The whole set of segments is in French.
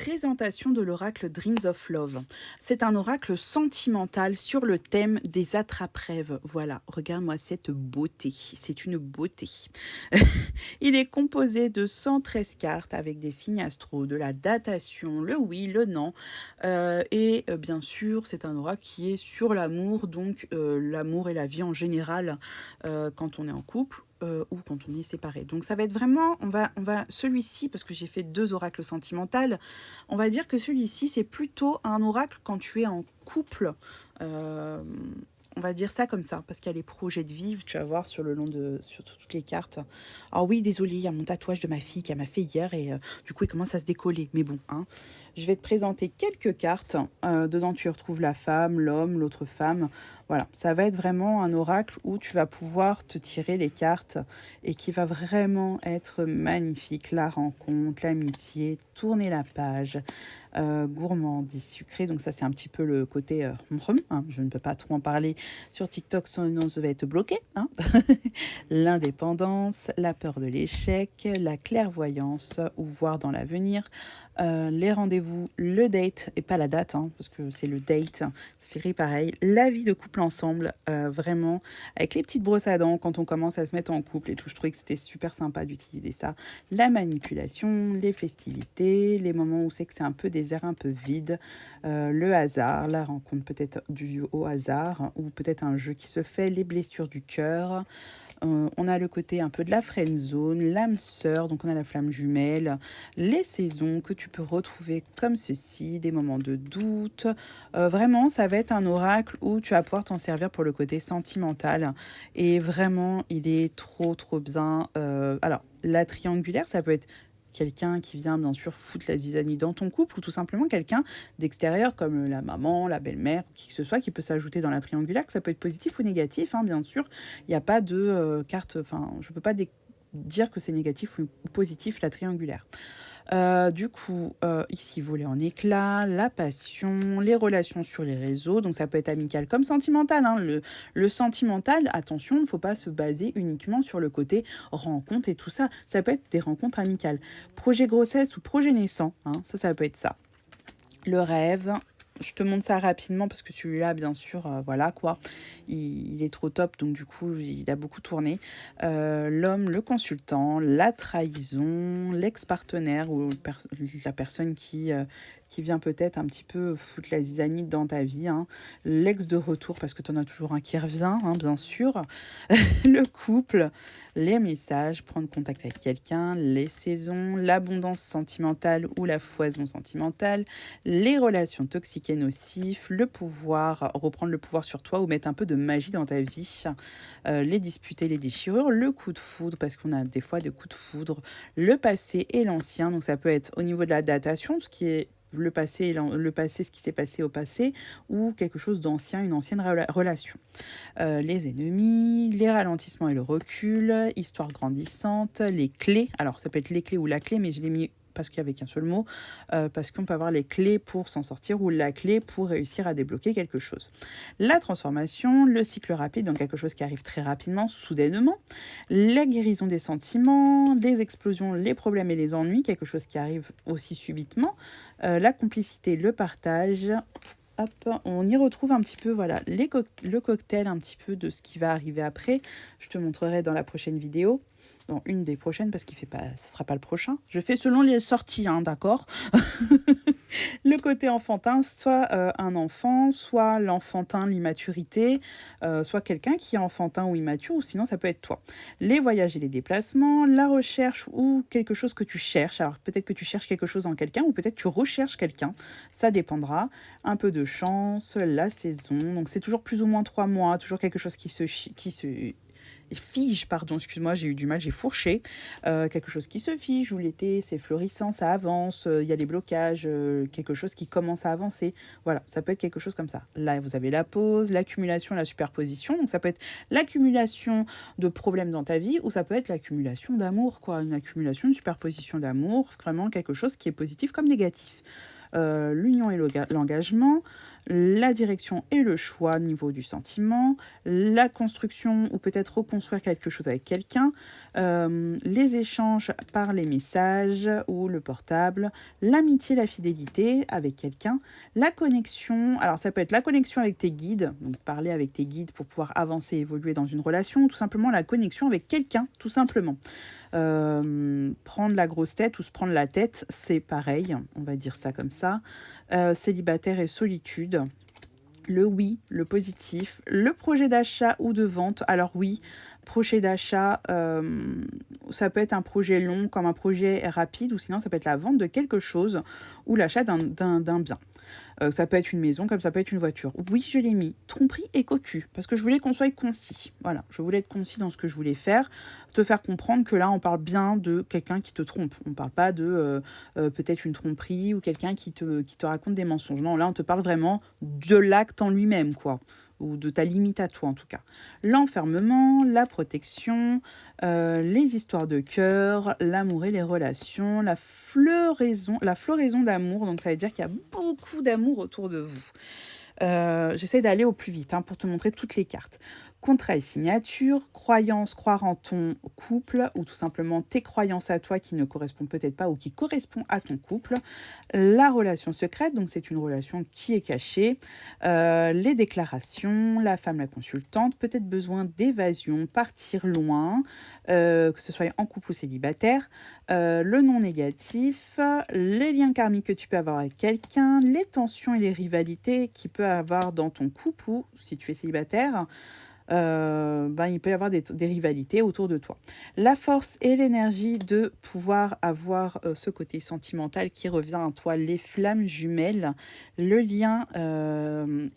Présentation de l'oracle Dreams of Love. C'est un oracle sentimental sur le thème des attrape-rêves. Voilà, regarde-moi cette beauté. C'est une beauté. Il est composé de 113 cartes avec des signes astro, de la datation, le oui, le non. Bien sûr, c'est un oracle qui est sur l'amour, donc l'amour et la vie en général quand on est en couple. Ou quand on est séparé. Donc ça va être vraiment, celui-ci, parce que j'ai fait 2 oracles sentimentales, on va dire que celui-ci, c'est plutôt un oracle quand tu es en couple. On va dire ça comme ça, parce qu'il y a les projets de vie, tu vas voir sur toutes les cartes. Alors oui, désolé, il y a mon tatouage de ma fille qu'elle m'a fait hier et du coup, il commence à se décoller. Mais bon, hein, je vais te présenter quelques cartes. Dedans, tu retrouves la femme, l'homme, l'autre femme. Voilà, ça va être vraiment un oracle où tu vas pouvoir te tirer les cartes et qui va vraiment être magnifique. La rencontre, l'amitié, tourner la page, gourmandise, sucrée. Donc ça, c'est un petit peu le côté hein, je ne peux pas trop en parler sur TikTok, sinon je vais être bloquée. Hein. L'indépendance, la peur de l'échec, la clairvoyance ou voir dans l'avenir, les rendez-vous, le date, et pas la date, hein, parce que c'est le date, c'est pareil, la vie de couple ensemble, vraiment, avec les petites brosses à dents quand on commence à se mettre en couple et tout, je trouvais que c'était super sympa d'utiliser ça, la manipulation, les festivités, les moments où c'est que c'est un peu désert, un peu vide, le hasard, la rencontre peut-être due au hasard, ou peut-être un jeu qui se fait, les blessures du cœur. On a le côté un peu de la friend zone, l'âme sœur, donc on a la flamme jumelle, les saisons que tu peux retrouver comme ceci, des moments de doute. Vraiment, ça va être un oracle où tu vas pouvoir t'en servir pour le côté sentimental. Et vraiment, il est trop, trop bien. Alors, la triangulaire, ça peut être quelqu'un qui vient bien sûr foutre la zizanie dans ton couple ou tout simplement quelqu'un d'extérieur comme la maman, la belle-mère, qui que ce soit qui peut s'ajouter dans la triangulaire, que ça peut être positif ou négatif, hein, bien sûr. Il n'y a pas de carte, enfin je ne peux pas dire que c'est négatif ou positif la triangulaire. Du coup, ici, voler en éclats, la passion, les relations sur les réseaux. Donc, ça peut être amical comme sentimental. Hein. Le sentimental, attention, il ne faut pas se baser uniquement sur le côté rencontre et tout ça. Ça peut être des rencontres amicales. Projet grossesse ou projet naissant, hein, ça peut être ça. Le rêve. Je te montre ça rapidement parce que celui-là, bien sûr, voilà quoi, il est trop top, donc du coup, il a beaucoup tourné. L'homme, le consultant, la trahison, l'ex-partenaire ou la personne qui vient peut-être un petit peu foutre la zizanite dans ta vie, hein. L'ex de retour, parce que tu en as toujours un qui revient, hein, bien sûr. Le couple, les messages, prendre contact avec quelqu'un, les saisons, l'abondance sentimentale ou la foison sentimentale, les relations toxiques et nocifs, le pouvoir, reprendre le pouvoir sur toi ou mettre un peu de magie dans ta vie, les disputes et les déchirures, le coup de foudre, parce qu'on a des fois des coups de foudre, le passé et l'ancien, donc ça peut être au niveau de la datation, ce qui est le passé, ce qui s'est passé au passé, ou quelque chose d'ancien, une ancienne relation. Les ennemis, les ralentissements et le recul, histoire grandissante, les clés. Alors, ça peut être les clés ou la clé, mais je l'ai mis parce qu'il n'y avait qu'un seul mot, parce qu'on peut avoir les clés pour s'en sortir ou la clé pour réussir à débloquer quelque chose. La transformation, le cycle rapide, donc quelque chose qui arrive très rapidement, soudainement, la guérison des sentiments, les explosions, les problèmes et les ennuis, quelque chose qui arrive aussi subitement, la complicité, le partage. Hop, on y retrouve un petit peu, voilà, le cocktail un petit peu de ce qui va arriver après. Je te montrerai dans la prochaine vidéo. Dans une des prochaines, parce qu'il fait pas, ce sera pas le prochain. Je fais selon les sorties, hein, d'accord. Le côté enfantin, soit un enfant, soit l'enfantin, l'immaturité, soit quelqu'un qui est enfantin ou immature, ou sinon ça peut être toi. Les voyages et les déplacements, la recherche ou quelque chose que tu cherches. Alors peut-être que tu cherches quelque chose en quelqu'un, ou peut-être tu recherches quelqu'un. Ça dépendra. Un peu de chance, la saison. Donc c'est toujours plus ou moins 3 mois, toujours quelque chose qui se fige, pardon, excuse-moi, j'ai eu du mal, j'ai fourché, quelque chose qui se fige, où l'été c'est florissant, ça avance, il y a des blocages, quelque chose qui commence à avancer, voilà, ça peut être quelque chose comme ça. Là, vous avez la pause, l'accumulation, la superposition, donc ça peut être l'accumulation de problèmes dans ta vie, ou ça peut être l'accumulation d'amour, quoi, une accumulation, une superposition d'amour, vraiment quelque chose qui est positif comme négatif. L'union et l'engagement, la direction et le choix au niveau du sentiment, la construction ou peut-être reconstruire quelque chose avec quelqu'un, les échanges par les messages ou le portable, l'amitié, la fidélité avec quelqu'un, la connexion, alors ça peut être la connexion avec tes guides, donc parler avec tes guides pour pouvoir avancer, évoluer dans une relation, ou tout simplement la connexion avec quelqu'un, tout simplement. Prendre la grosse tête ou se prendre la tête, c'est pareil, on va dire ça comme ça. Célibataire et solitude. Le oui, le positif, le projet d'achat ou de vente. Alors oui, projet d'achat, ça peut être un projet long comme un projet rapide, ou sinon ça peut être la vente de quelque chose ou l'achat d'un bien. Ça peut être une maison comme ça peut être une voiture. Oui, je l'ai mis tromperie et cocu parce que je voulais qu'on soit concis. Voilà, je voulais être concis dans ce que je voulais faire, te faire comprendre que là on parle bien de quelqu'un qui te trompe. On ne parle pas de peut-être une tromperie ou quelqu'un qui te raconte des mensonges. Non, là on te parle vraiment de l'acte en lui-même, quoi, ou de ta limite à toi en tout cas. L'enfermement, la protection, les histoires de cœur, l'amour et les relations, la floraison d'amour. Donc ça veut dire qu'il y a beaucoup d'amour autour de vous. J'essaie d'aller au plus vite pour te montrer toutes les cartes. Contrat et signature, croyance, croire en ton couple ou tout simplement tes croyances à toi qui ne correspondent peut-être pas ou qui correspondent à ton couple. La relation secrète, donc c'est une relation qui est cachée. Les déclarations, la femme, la consultante, peut-être besoin d'évasion, partir loin, que ce soit en couple ou célibataire. Le non négatif, les liens karmiques que tu peux avoir avec quelqu'un, les tensions et les rivalités qu'il peut avoir dans ton couple ou si tu es célibataire. Il peut y avoir des rivalités autour de toi. La force et l'énergie de pouvoir avoir ce côté sentimental qui revient à toi, les flammes jumelles, le lien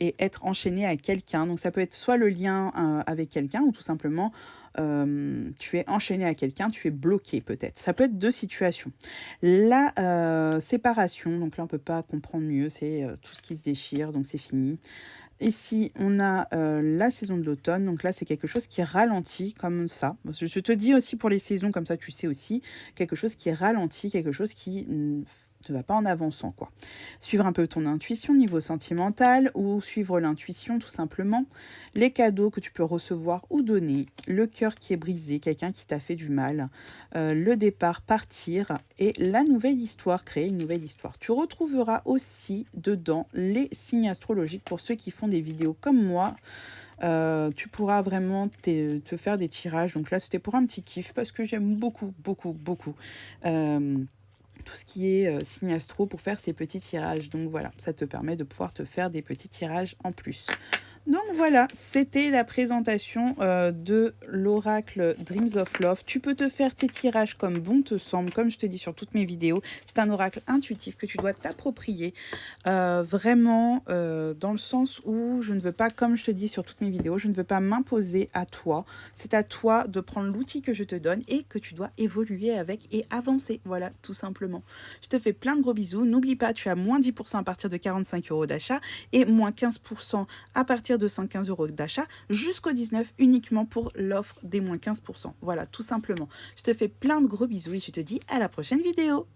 et être enchaîné à quelqu'un. Donc ça peut être soit le lien avec quelqu'un ou tout simplement tu es enchaîné à quelqu'un, tu es bloqué peut-être. Ça peut être deux situations. La séparation, donc là on ne peut pas comprendre mieux, c'est tout ce qui se déchire, donc c'est fini. Ici, on a la saison de l'automne. Donc là, c'est quelque chose qui ralentit comme ça. Je te dis aussi pour les saisons, comme ça tu sais aussi, quelque chose qui ralentit, quelque chose qui ne va pas en avançant, quoi. Suivre un peu ton intuition niveau sentimental ou suivre l'intuition tout simplement. Les cadeaux que tu peux recevoir ou donner. Le cœur qui est brisé, quelqu'un qui t'a fait du mal. Le départ, partir. Et la nouvelle histoire, créer une nouvelle histoire. Tu retrouveras aussi dedans les signes astrologiques pour ceux qui font des vidéos comme moi. Tu pourras vraiment te faire des tirages. Donc là, c'était pour un petit kiff parce que j'aime beaucoup, beaucoup, beaucoup tout ce qui est signe astro pour faire ces petits tirages. Donc voilà, ça te permet de pouvoir te faire des petits tirages en plus. Donc voilà, c'était la présentation de l'oracle Dreams of Love. Tu peux te faire tes tirages comme bon te semble, comme je te dis sur toutes mes vidéos. C'est un oracle intuitif que tu dois t'approprier vraiment dans le sens où je ne veux pas, comme je te dis sur toutes mes vidéos, je ne veux pas m'imposer à toi. C'est à toi de prendre l'outil que je te donne et que tu dois évoluer avec et avancer. Voilà, tout simplement. Je te fais plein de gros bisous. N'oublie pas, tu as moins 10% à partir de 45 € d'achat et moins 15% à partir de 115 € d'achat jusqu'au 19 uniquement pour l'offre des moins 15%. Voilà, tout simplement. Je te fais plein de gros bisous et je te dis à la prochaine vidéo.